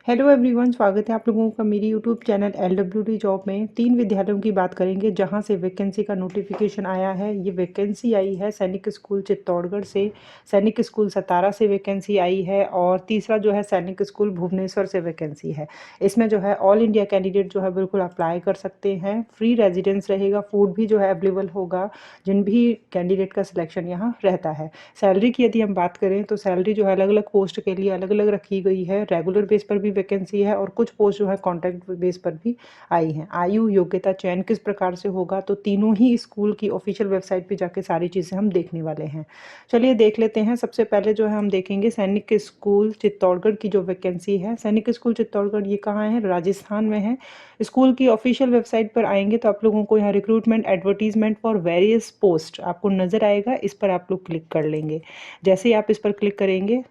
Hello everyone, स्वागत है आप लोगों का मेरी यूट्यूब चैनल LWD जॉब में। 3 विद्यालयों की बात करेंगे जहां से वैकेंसी का नोटिफिकेशन आया है। ये वैकेंसी आई है सैनिक स्कूल चित्तौड़गढ़ से, सैनिक स्कूल सतारा से वैकेंसी आई है, और तीसरा जो है सैनिक स्कूल भुवनेश्वर से वैकेंसी है। इसमें जो है ऑल इंडिया कैंडिडेट जो है बिल्कुल अप्लाई कर सकते हैं। फ्री रेजिडेंस रहेगा, फूड भी जो है अवेलेबल होगा जिन भी कैंडिडेट का सिलेक्शन यहाँ रहता है। सैलरी की यदि हम बात करें तो सैलरी जो है अलग अलग पोस्ट के लिए अलग अलग रखी गई है। रेगुलर बेस पर भी वैकेंसी है और कुछ पोस्ट जो है कॉन्ट्रैक्ट बेस पर भी आई हैं। आयु योग्यता चयन किस प्रकार से होगा, तो तीनों ही स्कूल की ऑफिशियल वेबसाइट पे जाके सारी चीज़ें हम देखने वाले हैं। चलिए देख लेते हैं। सबसे पहले जो है हम देखेंगे सैनिक स्कूल चित्तौड़गढ़ की जो वैकेंसी है। सैनिक स्कूल चित्तौड़गढ़ ये कहाँ है? राजस्थान में है। स्कूल की ऑफिशियल वेबसाइट पर आएंगे तो आप लोगों को यहाँ recruitment advertisement for various post आपको नज़र आएगा। इस पर आप लोग क्लिक कर लेंगे। जैसे ही आप इस पर क्लिक करेंगे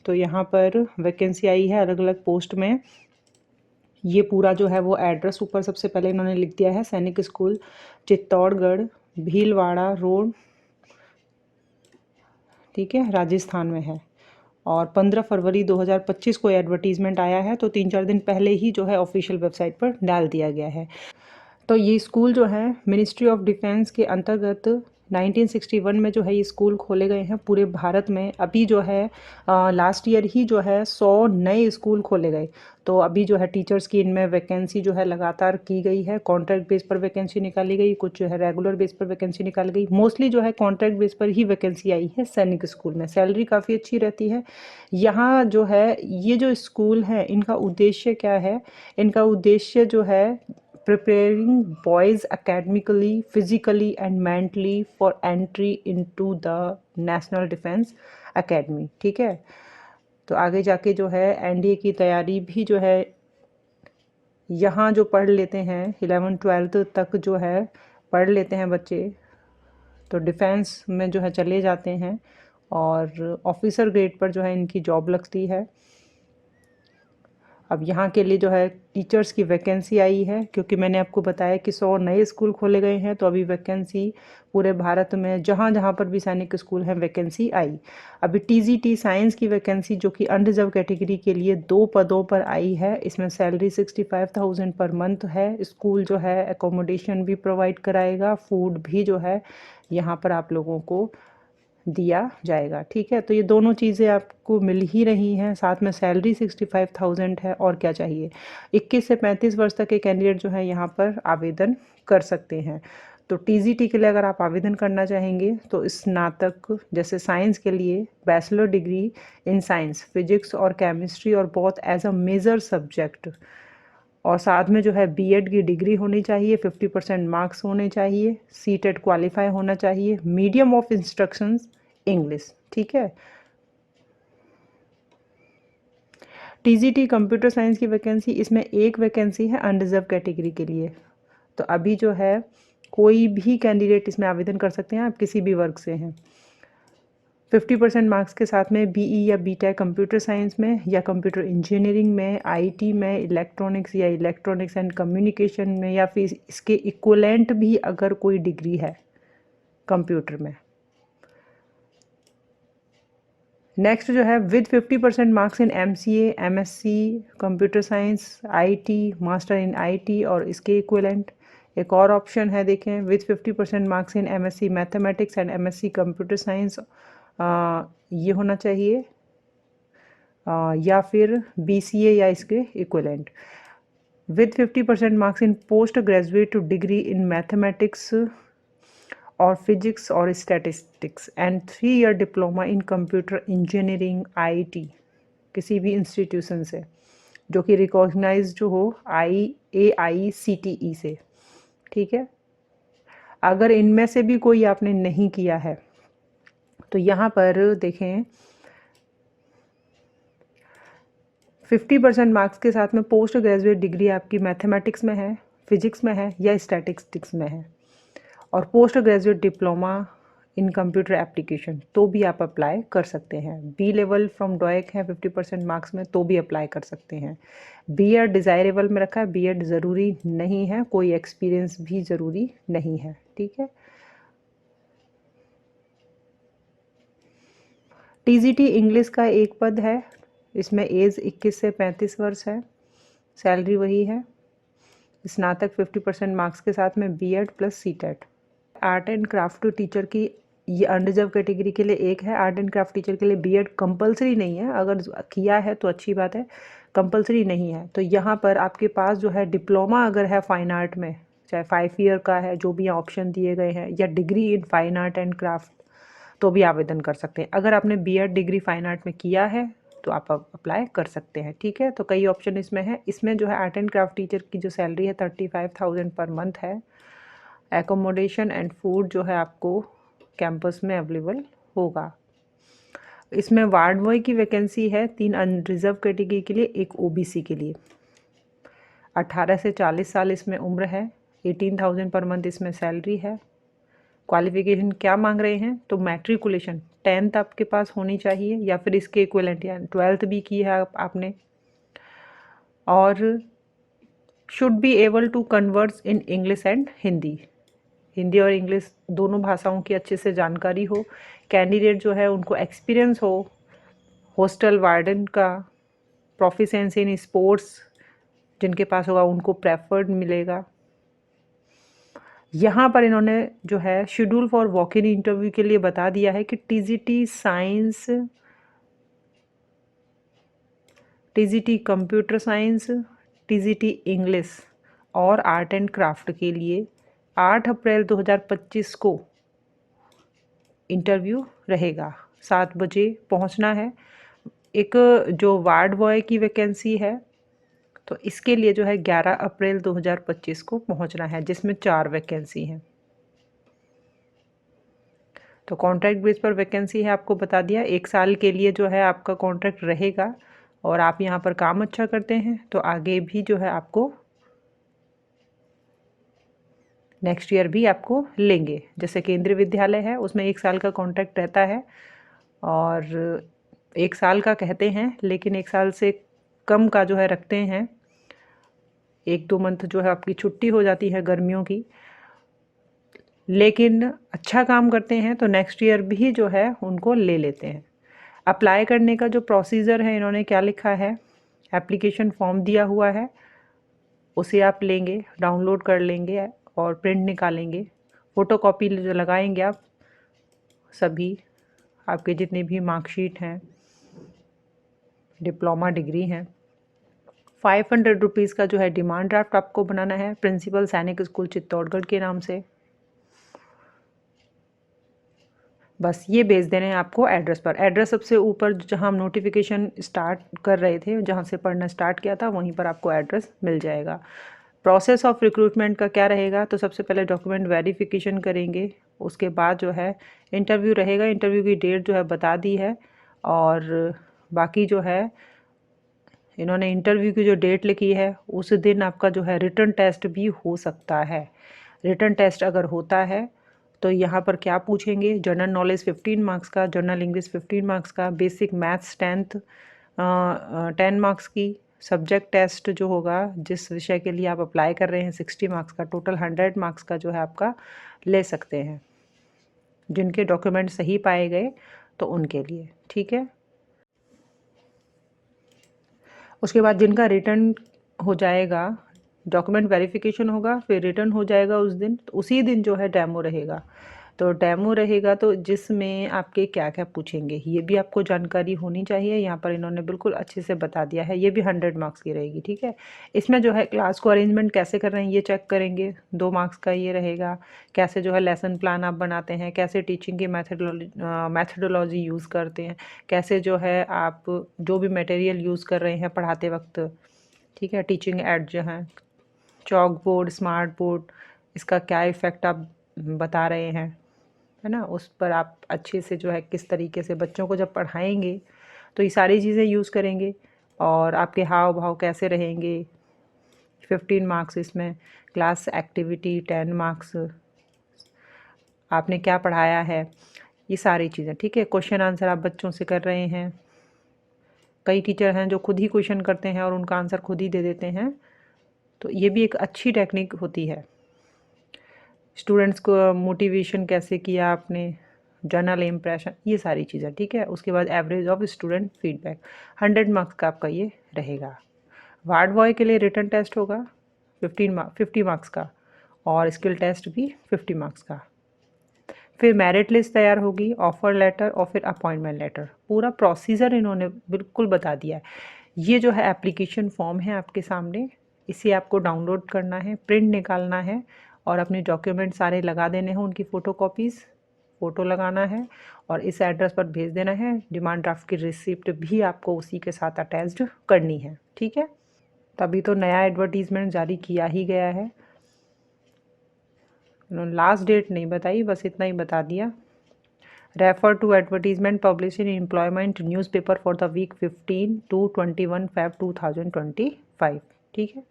तो यहाँ पर वैकेंसी आई है अलग अलग पोस्ट में। ये पूरा जो है वो एड्रेस ऊपर सबसे पहले इन्होंने लिख दिया है, सैनिक स्कूल चित्तौड़गढ़, भीलवाड़ा रोड, ठीक है, राजस्थान में है। और 15 फरवरी 2025 को एडवर्टीजमेंट आया है, तो 3-4 दिन पहले ही जो है ऑफिशियल वेबसाइट पर डाल दिया गया है। तो ये स्कूल जो है मिनिस्ट्री ऑफ डिफेंस के अंतर्गत 1961 में जो है ये स्कूल खोले गए हैं पूरे भारत में। अभी जो है लास्ट ईयर ही जो है 100 नए स्कूल खोले गए। तो अभी जो है टीचर्स की इनमें वैकेंसी जो है लगातार की गई है। कॉन्ट्रैक्ट बेस पर वैकेंसी निकाली गई, कुछ जो है रेगुलर बेस पर वैकेंसी निकाली गई। मोस्टली जो है कॉन्ट्रैक्ट बेस पर ही वैकेंसी आई है सैनिक स्कूल में। सैलरी काफ़ी अच्छी रहती है। यहाँ जो है ये जो स्कूल है इनका उद्देश्य क्या है? इनका उद्देश्य जो है preparing boys academically, physically and mentally for entry into the National Defense Academy। ठीक है, तो आगे जाके जो है एनडीए की तैयारी भी जो है यहाँ जो पढ़ लेते हैं 11वीं 12वीं तक जो है पढ़ लेते हैं बच्चे, तो डिफेंस में जो है चले जाते हैं और ऑफिसर ग्रेड पर जो है इनकी जॉब लगती है। अब यहाँ के लिए जो है टीचर्स की वैकेंसी आई है, क्योंकि मैंने आपको बताया कि 100 नए स्कूल खोले गए हैं, तो अभी वैकेंसी पूरे भारत में जहाँ जहाँ पर भी सैनिक स्कूल हैं वैकेंसी आई। अभी टीजीटी साइंस की वैकेंसी जो कि अनरिजर्व कैटेगरी के लिए 2 पदों पर आई है। इसमें सैलरी 65,000 पर मंथ है। स्कूल जो है एकोमोडेशन भी प्रोवाइड कराएगा, फूड भी जो है यहाँ पर आप लोगों को दिया जाएगा। ठीक है, तो ये दोनों चीज़ें आपको मिल ही रही हैं, साथ में सैलरी 65,000 है। और क्या चाहिए? 21 से 35 वर्ष तक के कैंडिडेट जो है यहाँ पर आवेदन कर सकते हैं। तो टीजीटी के लिए अगर आप आवेदन करना चाहेंगे तो स्नातक, जैसे साइंस के लिए bachelor degree in science, physics और केमिस्ट्री और both as a major subject, और साथ में जो है बीएड की डिग्री होनी चाहिए, 50% मार्क्स होने चाहिए, सीटेट क्वालिफाई होना चाहिए, मीडियम ऑफ इंस्ट्रक्शंस इंग्लिश। ठीक है, टीजीटी कंप्यूटर साइंस की वैकेंसी, इसमें एक वैकेंसी है अनरिजर्व कैटेगरी के लिए। तो अभी जो है कोई भी कैंडिडेट इसमें आवेदन कर सकते हैं, आप किसी भी वर्ग से हैं। 50% मार्क्स के साथ में बीई या बीटेक कंप्यूटर साइंस में या कंप्यूटर इंजीनियरिंग में, आईटी में, इलेक्ट्रॉनिक्स या इलेक्ट्रॉनिक्स एंड कम्युनिकेशन में, या फिर इसके इक्वलेंट भी अगर कोई डिग्री है कंप्यूटर में। नेक्स्ट जो है with 50% marks in MCA, MSc computer science, IT, master in IT और इसके इक्वलेंट। एक और ऑप्शन है, देखें, with 50% marks in MSc mathematics and MSc computer science, ये होना चाहिए, या फिर बीसीए या इसके equivalent. With 50% marks in post graduate degree in mathematics और फिजिक्स और statistics and 3 year diploma in computer engineering IT, किसी भी इंस्टीट्यूशन से जो कि रिकॉग्नाइज्ड हो AICTE से। ठीक है, अगर इनमें से भी कोई आपने नहीं किया है तो यहाँ पर देखें 50% मार्क्स के साथ में पोस्ट ग्रेजुएट डिग्री आपकी मैथमेटिक्स में है, फिजिक्स में है या स्टैटिस्टिक्स में है, और post graduate diploma in computer application, तो भी आप अप्लाई कर सकते हैं। बी लेवल फ्रॉम डॉयक है 50% मार्क्स में, तो भी अप्लाई कर सकते हैं। बीएड डिज़ायरेबल में रखा है, बीएड ज़रूरी नहीं है, कोई एक्सपीरियंस भी ज़रूरी नहीं है। ठीक है, टीजीटी इंग्लिश का एक पद है, इसमें एज 21 से 35 वर्ष है। सैलरी वही है। स्नातक 50% मार्क्स के साथ में BEd plus CTET. Art and craft teacher की ये अनरिजर्व कैटेगरी के लिए एक है। आर्ट एंड क्राफ्ट टीचर के लिए बीएड कंपलसरी नहीं है, अगर किया है तो अच्छी बात है, कंपलसरी नहीं है। तो यहाँ पर आपके पास जो है डिप्लोमा अगर है फाइन आर्ट में, चाहे 5 ईयर का है, जो भी ऑप्शन दिए गए हैं, या degree in fine art and craft, तो भी आवेदन कर सकते हैं। अगर आपने बीएड डिग्री फाइन आर्ट में किया है तो आप अप्लाई कर सकते हैं। ठीक है, तो कई ऑप्शन इसमें है। इसमें जो है आर्ट एंड क्राफ्ट टीचर की जो सैलरी है 35,000 पर मंथ है। एकोमोडेशन एंड फूड जो है आपको कैंपस में अवेलेबल होगा। इसमें वार्ड बॉय की वैकेंसी है 3 अनरिजर्व कैटेगरी के लिए, एक ओबीसी के लिए। 18 से 40 साल इसमें उम्र है। 18,000 पर मंथ इसमें सैलरी है। क्वालिफिकेशन क्या मांग रहे हैं, तो मैट्रिकुलेशन 10th आपके पास होनी चाहिए, या फिर इसके इक्विवेलेंट, या 12th भी की है आपने, और should be able to converse in English and Hindi. Hindi और इंग्लिश दोनों भाषाओं की अच्छे से जानकारी हो। कैंडिडेट जो है उनको एक्सपीरियंस हो हॉस्टल वार्डन का। प्रोफिशिएंसी इन स्पोर्ट्स जिनके पास होगा उनको प्रेफर्ड मिलेगा। यहाँ पर इन्होंने जो है schedule for walk in interview के लिए बता दिया है कि TGT science, TGT computer science, TGT English और आर्ट एंड क्राफ्ट के लिए 8 अप्रैल 2025 को इंटरव्यू रहेगा। 7 बजे पहुंचना है। एक जो वार्ड बॉय की वैकेंसी है तो इसके लिए जो है 11 अप्रैल 2025 को पहुंचना है, जिसमें 4 वैकेंसी हैं। तो कॉन्ट्रैक्ट बेस पर वैकेंसी है, आपको बता दिया। 1 साल के लिए जो है आपका कॉन्ट्रैक्ट रहेगा, और आप यहाँ पर काम अच्छा करते हैं तो आगे भी जो है आपको नेक्स्ट ईयर भी आपको लेंगे। जैसे केंद्रीय विद्यालय है उसमें 1 साल का कॉन्ट्रैक्ट रहता है, और 1 साल का कहते हैं लेकिन 1 साल से कम का जो है रखते हैं। 1-2 मंथ जो है आपकी छुट्टी हो जाती है गर्मियों की, लेकिन अच्छा काम करते हैं तो नेक्स्ट ईयर भी जो है उनको ले लेते हैं। अप्लाई करने का जो प्रोसीजर है, इन्होंने क्या लिखा है, एप्लीकेशन फॉर्म दिया हुआ है, उसे आप लेंगे, डाउनलोड कर लेंगे और प्रिंट निकालेंगे। फ़ोटोकॉपी जो लगाएंगे आप सभी, आपके जितने भी मार्कशीट हैं, डिप्लोमा डिग्री हैं। 500 रुपीज़ का जो है डिमांड ड्राफ्ट आपको बनाना है, प्रिंसिपल सैनिक स्कूल चित्तौड़गढ़ के नाम से। बस ये भेज देने हैं आपको एड्रेस पर। एड्रेस सबसे ऊपर जहां हम नोटिफिकेशन स्टार्ट कर रहे थे, जहां से पढ़ना स्टार्ट किया था, वहीं पर आपको एड्रेस मिल जाएगा। प्रोसेस ऑफ रिक्रूटमेंट का क्या रहेगा, तो सबसे पहले डॉक्यूमेंट वेरिफिकेशन करेंगे, उसके बाद जो है इंटरव्यू रहेगा। इंटरव्यू की डेट जो है बता दी है, और बाकी जो है इन्होंने इंटरव्यू की जो डेट लिखी है उस दिन आपका जो है रिटन टेस्ट भी हो सकता है। रिटन टेस्ट अगर होता है तो यहाँ पर क्या पूछेंगे, जनरल नॉलेज 15 मार्क्स का, जनरल इंग्लिश 15 मार्क्स का, बेसिक मैथ्स 10 मार्क्स की, सब्जेक्ट टेस्ट जो होगा जिस विषय के लिए आप अप्लाई कर रहे हैं 60 मार्क्स का, टोटल 100 मार्क्स का जो है आपका ले सकते हैं, जिनके डॉक्यूमेंट सही पाए गए तो उनके लिए। ठीक है, उसके बाद जिनका रिटर्न हो जाएगा, डॉक्यूमेंट वेरिफिकेशन होगा, फिर रिटर्न हो जाएगा उस दिन, तो उसी दिन जो है डेमो रहेगा। तो डेमो रहेगा तो जिसमें आपके क्या क्या पूछेंगे ये भी आपको जानकारी होनी चाहिए। यहाँ पर इन्होंने बिल्कुल अच्छे से बता दिया है, ये भी 100 मार्क्स की रहेगी। ठीक है, इसमें जो है क्लास को अरेंजमेंट कैसे कर रहे हैं ये चेक करेंगे, 2 मार्क्स का ये रहेगा। कैसे जो है लेसन प्लान आप बनाते हैं, कैसे टीचिंग की मैथडोलॉजी यूज़ करते हैं, कैसे जो है आप जो भी मटेरियल यूज़ कर रहे हैं पढ़ाते वक्त, ठीक है, टीचिंग एड जो है, चॉक बोर्ड, स्मार्ट बोर्ड, इसका क्या इफ़ेक्ट आप बता रहे हैं, है ना, उस पर आप अच्छे से जो है किस तरीके से बच्चों को जब पढ़ाएंगे तो ये सारी चीज़ें यूज़ करेंगे। और आपके हाव भाव कैसे रहेंगे, 15 मार्क्स इसमें। क्लास एक्टिविटी 10 मार्क्स, आपने क्या पढ़ाया है, ये सारी चीज़ें। ठीक है, क्वेश्चन आंसर आप बच्चों से कर रहे हैं। कई टीचर हैं जो खुद ही क्वेश्चन करते हैं और उनका आंसर खुद ही दे देते हैं, तो ये भी एक अच्छी टेक्निक होती है। स्टूडेंट्स को मोटिवेशन कैसे किया आपने, जर्नल इम्प्रेशन, ये सारी चीज़ें, ठीक है। उसके बाद average of student feedback, 100 marks का आपका ये रहेगा। वार्ड बॉय के लिए रिटन टेस्ट होगा 50 मार्क्स का, और स्किल टेस्ट भी 50 मार्क्स का। फिर मेरिट लिस्ट तैयार होगी, ऑफर लेटर और फिर अपॉइंटमेंट लेटर, पूरा प्रोसीजर इन्होंने बिल्कुल बता दिया है। ये जो है एप्लीकेशन फॉर्म है आपके सामने, इसे आपको डाउनलोड करना है, प्रिंट निकालना है और अपने डॉक्यूमेंट सारे लगा देने हैं, उनकी फ़ोटोकॉपीज़, फ़ोटो लगाना है और इस एड्रेस पर भेज देना है। डिमांड ड्राफ्ट की रिसिप्ट भी आपको उसी के साथ अटैच्ड करनी है, ठीक है। तभी तो नया एडवर्टीज़मेंट जारी किया ही गया है। उन्होंने लास्ट डेट नहीं बताई, बस इतना ही बता दिया। Refer to advertisement publish in employment newspaper for the week 15 to 21 Feb 2025, ठीक है।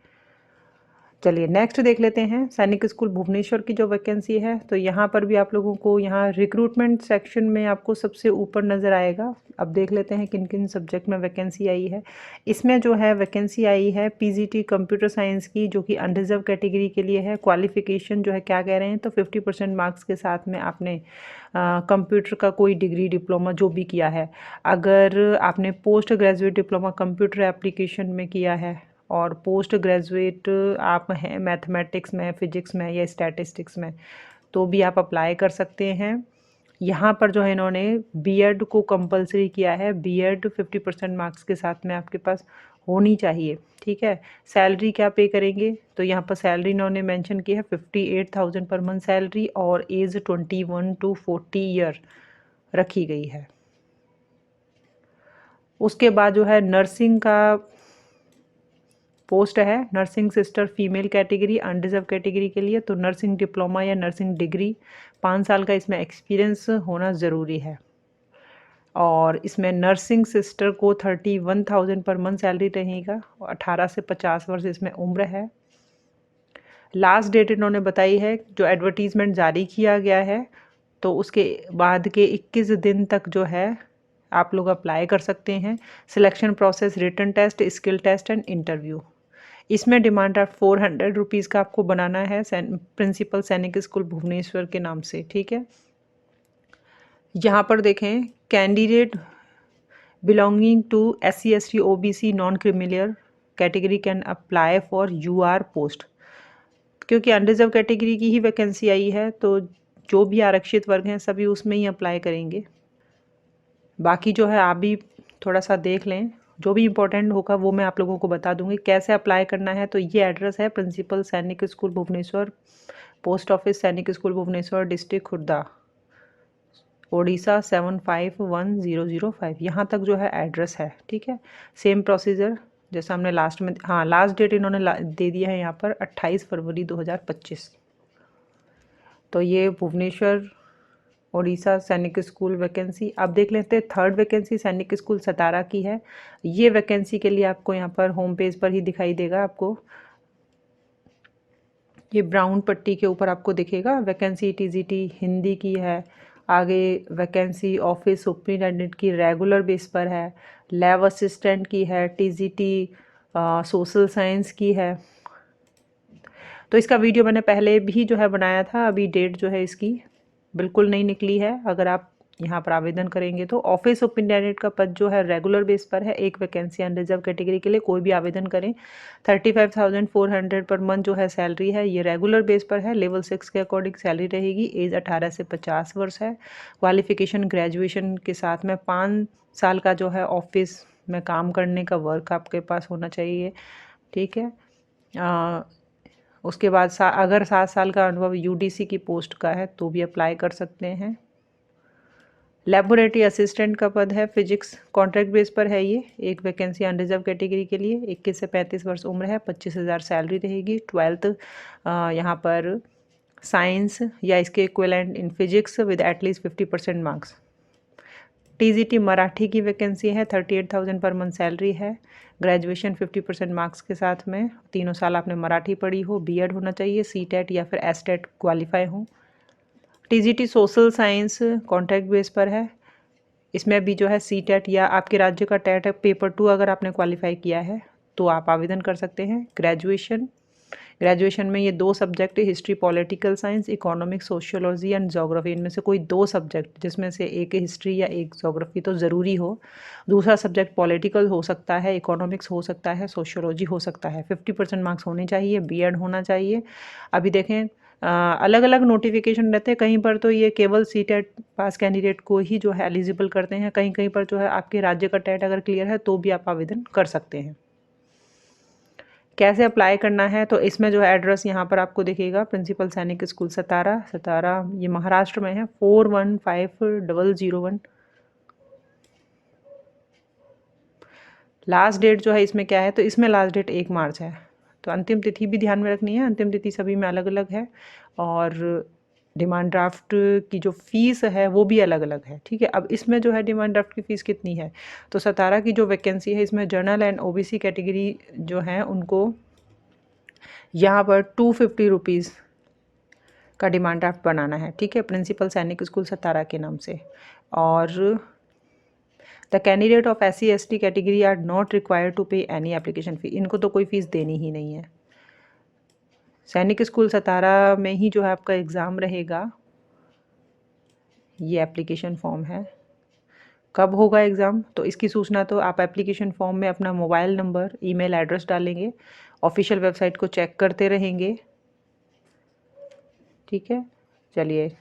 चलिए नेक्स्ट देख लेते हैं, सैनिक स्कूल भुवनेश्वर की जो वैकेंसी है। तो यहाँ पर भी आप लोगों को यहाँ रिक्रूटमेंट सेक्शन में आपको सबसे ऊपर नज़र आएगा। अब देख लेते हैं किन किन सब्जेक्ट में वैकेंसी आई है। इसमें जो है वैकेंसी आई है पीजीटी कंप्यूटर साइंस की, जो कि अनरिजर्व कैटेगरी के लिए है। क्वालिफिकेशन जो है क्या कह रहे हैं, तो 50% मार्क्स के साथ में आपने कंप्यूटर का कोई डिग्री डिप्लोमा जो भी किया है, अगर आपने post graduate diploma computer application में किया है और पोस्ट ग्रेजुएट आप हैं मैथमेटिक्स में, फिजिक्स में या स्टैटिस्टिक्स में, तो भी आप अप्लाई कर सकते हैं। यहाँ पर जो है इन्होंने बीएड को कंपलसरी किया है, बीएड 50% मार्क्स के साथ में आपके पास होनी चाहिए, ठीक है। सैलरी क्या पे करेंगे, तो यहाँ पर सैलरी इन्होंने मेंशन की है 58,000 पर मंथ सैलरी, और एज 21 to 40 ईयर रखी गई है। उसके बाद जो है नर्सिंग का पोस्ट है, nursing sister female category unreserved category के लिए। तो नर्सिंग डिप्लोमा या नर्सिंग डिग्री 5 साल का इसमें एक्सपीरियंस होना ज़रूरी है। और इसमें नर्सिंग सिस्टर को 31,000 पर मंथ सैलरी रहेगा, 18 से 50 वर्ष इसमें उम्र है। लास्ट डेट इन्होंने बताई है, जो एडवर्टीज़मेंट जारी किया गया है तो उसके बाद के 21 दिन तक जो है आप लोग अप्लाई कर सकते हैं। Selection process written test, skill test and interview. इसमें डिमांड ड्राफ्ट 400 रुपीज़ का आपको बनाना है प्रिंसिपल सैनिक स्कूल भुवनेश्वर के नाम से, ठीक है। यहाँ पर देखें, candidate belonging to SC ST OBC non creamy layer category can apply for UR post. क्योंकि अनरिजर्व कैटेगरी की ही वैकेंसी आई है तो जो भी आरक्षित वर्ग हैं सभी उसमें ही अप्लाई करेंगे। बाकी जो है आप भी थोड़ा सा देख लें, जो भी इम्पोर्टेंट होगा वो मैं आप लोगों को बता दूंगी कैसे अप्लाई करना है। तो ये एड्रेस है प्रिंसिपल सैनिक स्कूल भुवनेश्वर, पोस्ट ऑफिस सैनिक स्कूल भुवनेश्वर, डिस्ट्रिक्ट खुर्दा, ओडिशा 751005। यहाँ तक जो है एड्रेस है, ठीक है। सेम प्रोसीजर जैसा हमने लास्ट में, हाँ लास्ट डेट इन्होंने दे दिया है यहाँ पर 28 फरवरी 2025। तो ये भुवनेश्वर ओडिशा सैनिक स्कूल वैकेंसी। अब देख लेते हैं थर्ड वैकेंसी सैनिक स्कूल सतारा की है। ये वैकेंसी के लिए आपको यहाँ पर होम पेज पर ही दिखाई देगा, आपको ये ब्राउन पट्टी के ऊपर आपको दिखेगा। वैकेंसी TGT हिंदी की है। आगे वैकेंसी ऑफिस सुपरिटेंडेंट की रेगुलर बेस पर है, लैब असिस्टेंट की है, TGT सोशल साइंस की है। तो इसका वीडियो मैंने पहले भी जो है बनाया था, अभी डेट जो है इसकी बिल्कुल नहीं निकली है। अगर आप यहाँ पर आवेदन करेंगे तो ऑफिस सुपरिटेंडेंट का पद जो है रेगुलर बेस पर है, एक वैकेंसी अनरिजर्व कैटेगरी के लिए, कोई भी आवेदन करें। 35,400 पर मंथ जो है सैलरी है, ये रेगुलर बेस पर है, लेवल 6 के अकॉर्डिंग सैलरी रहेगी। एज 18 से 50 वर्ष है। क्वालिफिकेशन ग्रेजुएशन के साथ में 5 साल का जो है ऑफिस में काम करने का वर्क आपके पास होना चाहिए, ठीक है। उसके बाद अगर 7 साल का अनुभव UDC की पोस्ट का है तो भी अप्लाई कर सकते हैं। लेबोरेटरी असिस्टेंट का पद है, फिजिक्स कॉन्ट्रैक्ट बेस पर है ये, एक वैकेंसी अनरिजर्व कैटेगरी के लिए। 21 से 35 वर्ष उम्र है, 25,000 सैलरी रहेगी। 12th यहाँ पर साइंस या इसके equivalent in physics with at least 50% marks. TGT Marathi की वैकेंसी है, 38,000 पर मंथ सैलरी है। ग्रेजुएशन 50% मार्क्स के साथ में, 3 साल आपने मराठी पढ़ी हो, BEd होना चाहिए, CTET या फिर STET क्वालिफाई हो। TGT social science contract base पर है। इसमें भी जो है CTET या आपके राज्य का TET पेपर 2 अगर आपने क्वालिफाई किया है तो आप आवेदन कर सकते हैं। ग्रेजुएशन ग्रेजुएशन में ये 2 subject history political science, economics sociology and geography, इनमें से कोई 2 सब्जेक्ट जिसमें से एक हिस्ट्री या एक ज्योग्राफी तो ज़रूरी हो। दूसरा सब्जेक्ट पॉलिटिकल हो सकता है, इकोनॉमिक्स हो सकता है, सोशियोलॉजी हो सकता है। 50% मार्क्स होने चाहिए, बीएड होना चाहिए। अभी देखें अलग अलग नोटिफिकेशन रहते हैं, कहीं पर तो ये केवल सीटेट पास कैंडिडेट को ही जो है एलिजिबल करते हैं, कहीं कहीं पर जो है आपके राज्य का टेट अगर क्लियर है तो भी आप आवेदन कर सकते हैं। कैसे अप्लाई करना है, तो इसमें जो है एड्रेस यहाँ पर आपको दिखेगा, प्रिंसिपल सैनिक स्कूल सतारा, सतारा ये महाराष्ट्र में है, 415001। लास्ट डेट जो है इसमें क्या है, तो इसमें लास्ट डेट 1 मार्च है। तो अंतिम तिथि भी ध्यान में रखनी है, अंतिम तिथि सभी में अलग अलग है। और डिमांड ड्राफ्ट की जो फीस है वो भी अलग अलग है, ठीक है। अब इसमें जो है डिमांड ड्राफ्ट की फ़ीस कितनी है, तो सतारा की जो वैकेंसी है इसमें जनरल एंड ओबीसी कैटेगरी जो है उनको यहाँ पर 250 रुपीज़ का डिमांड ड्राफ्ट बनाना है, ठीक है, प्रिंसिपल सैनिक स्कूल सतारा के नाम से। और the candidate of SC/ST category are not required to pay any application fee, इनको तो कोई फ़ीस देनी ही नहीं है। सैनिक स्कूल सतारा में ही जो है आपका एग्ज़ाम रहेगा। ये एप्लीकेशन फॉर्म है। कब होगा एग्ज़ाम, तो इसकी सूचना तो आप एप्लीकेशन फॉर्म में अपना मोबाइल नंबर, ईमेल एड्रेस डालेंगे, ऑफिशियल वेबसाइट को चेक करते रहेंगे, ठीक है। चलिए,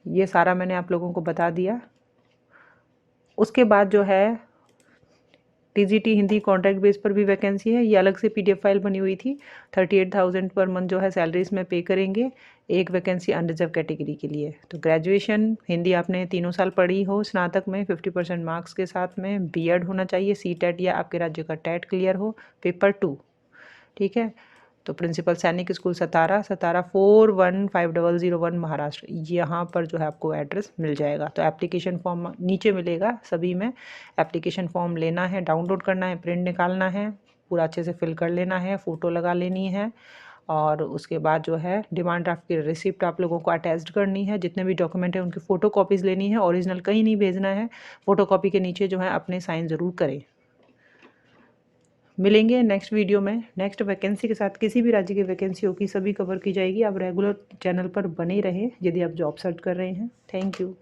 ये सारा मैंने आप लोगों को बता दिया। उसके बाद जो है टीजीटी हिंदी कॉन्ट्रैक्ट बेस पर भी वैकेंसी है, ये अलग से PDF फाइल बनी हुई थी। 38,000 पर मंथ जो है सैलरी इसमें पे करेंगे, एक वैकेंसी अनरिजर्व कैटेगरी के लिए। तो ग्रेजुएशन हिंदी आपने 3 साल पढ़ी हो, स्नातक में 50% मार्क्स के साथ में, बीएड होना चाहिए, सीटेट या आपके राज्य का टेट क्लियर हो, पेपर 2, ठीक है। तो प्रिंसिपल सैनिक स्कूल सतारा, सतारा 415001 महाराष्ट्र, यहाँ पर जो है आपको एड्रेस मिल जाएगा। तो एप्लीकेशन फॉर्म नीचे मिलेगा, सभी में एप्लीकेशन फॉर्म लेना है, डाउनलोड करना है, प्रिंट निकालना है, पूरा अच्छे से फिल कर लेना है, फ़ोटो लगा लेनी है। और उसके बाद जो है डिमांड ड्राफ्ट की रिसिप्ट आप लोगों को अटैच्ड करनी है, जितने भी डॉक्यूमेंट हैं उनकी फ़ोटो कॉपीज़ लेनी है, ओरिजिनल कहीं नहीं भेजना है, फ़ोटो कॉपी के नीचे जो है अपने साइन ज़रूर करें। मिलेंगे नेक्स्ट वीडियो में नेक्स्ट वैकेंसी के साथ। किसी भी राज्य की वैकेंसी होगी सभी कवर की जाएगी। आप रेगुलर चैनल पर बने रहें यदि आप जॉब सर्च कर रहे हैं। Thank you.